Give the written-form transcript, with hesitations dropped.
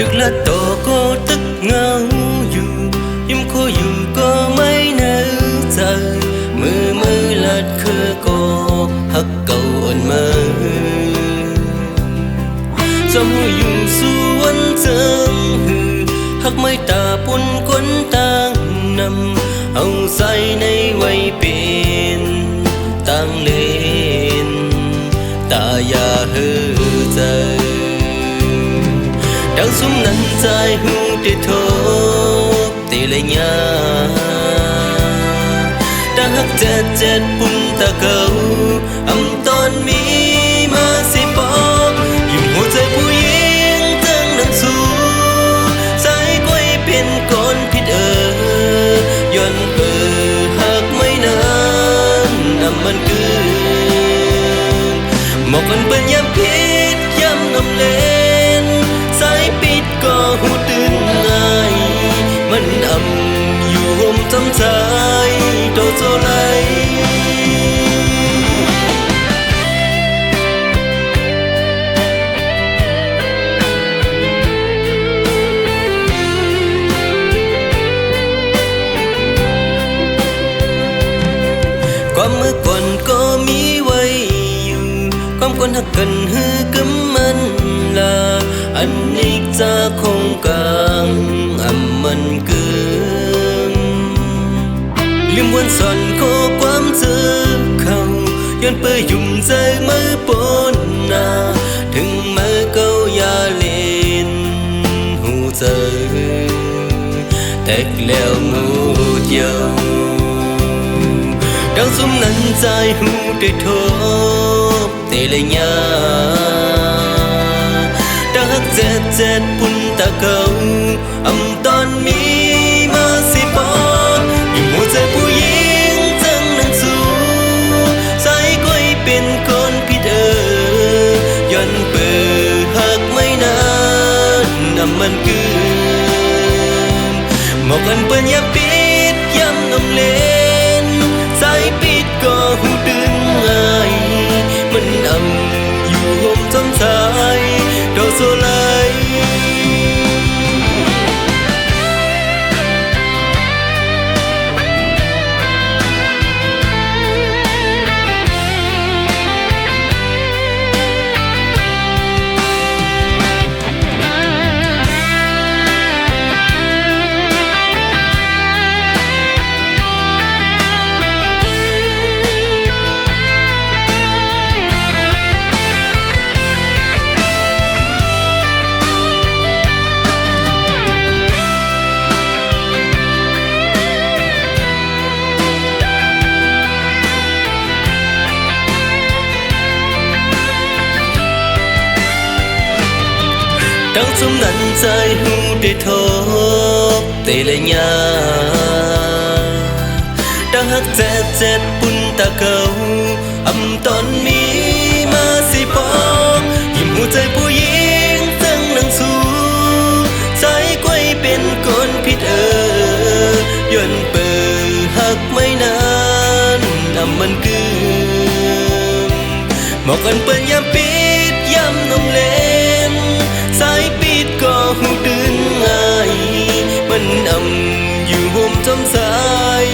ดึกและโตก็ตึกเงาอยู่ยิ้มคู่อยู่ก็ไม่เนื้อใจมือลัดคือก็หักเก่าอ่อนมาจำหูอยู่สู่วันเจิงหือหักไม่ตาปุ่นคนต่างนำเอาใส่ในไว้เป็นต่างเลนตาอย่าเฮือใจดังสุ่มนั้นใจหูได้ทบตีเลยญาตาหักเจ็ดปุ่นตาเก่าอำตอนมีมาสิบอกอยู่หัวใจผู้หญิงจังนั้นสู้สายก้อยเป็นก้อนผิดย้อนหักไม่นานมันเกินหมอกมันเป็นยามพิษยามนำเล่นสายปิดก็หูตื่นง่ายมันอยู่ห่มจำใจโดโซไลความเมื่อก่อนก็มีไว้อยู่ความคนหักกันฮือกำมันลาอันนี้จะคงกลางมันเกินลืมวันสอนข้อความเจอเขาย้อนเปื่อยยุ่มใจมือปนหน้าถึงมือเก้ายาเล่นหูเจอแตกแล้วงูเดียวดังสุ่มนั้นใจหูได้ทบตีเลยญาดังหักเจ็ดปุ่นตาเก่าอำตอนมีมาสิบอกอยู่หัวใจผู้หญิงจังนั้นสู้สายก้อยเป็นคนผิดย้อนเปิดหักไม่นานมันเกินหมอกกันเปิ้นยามปิดยามนำเล่นสายปิดก็หูดึงง่ายมันอยู่ห่มจำใจโดโซไลดังสุ่มนั้นใจหูได้ทบตีเลยญาดังหักเจ็ดปุ่นตาเก่าอำตอนมีมาสิบอกยิ้มหัวใจผู้หญิงจังนังสู้ใจก้อยเป็นคนผิดย้อนเปิดหักไม่นานมันเกินหมอกกันเปิ้นยามปิดยามนมเล่นสายปิดก็หูดึงง่ายมันอยู่ห่มจำสาย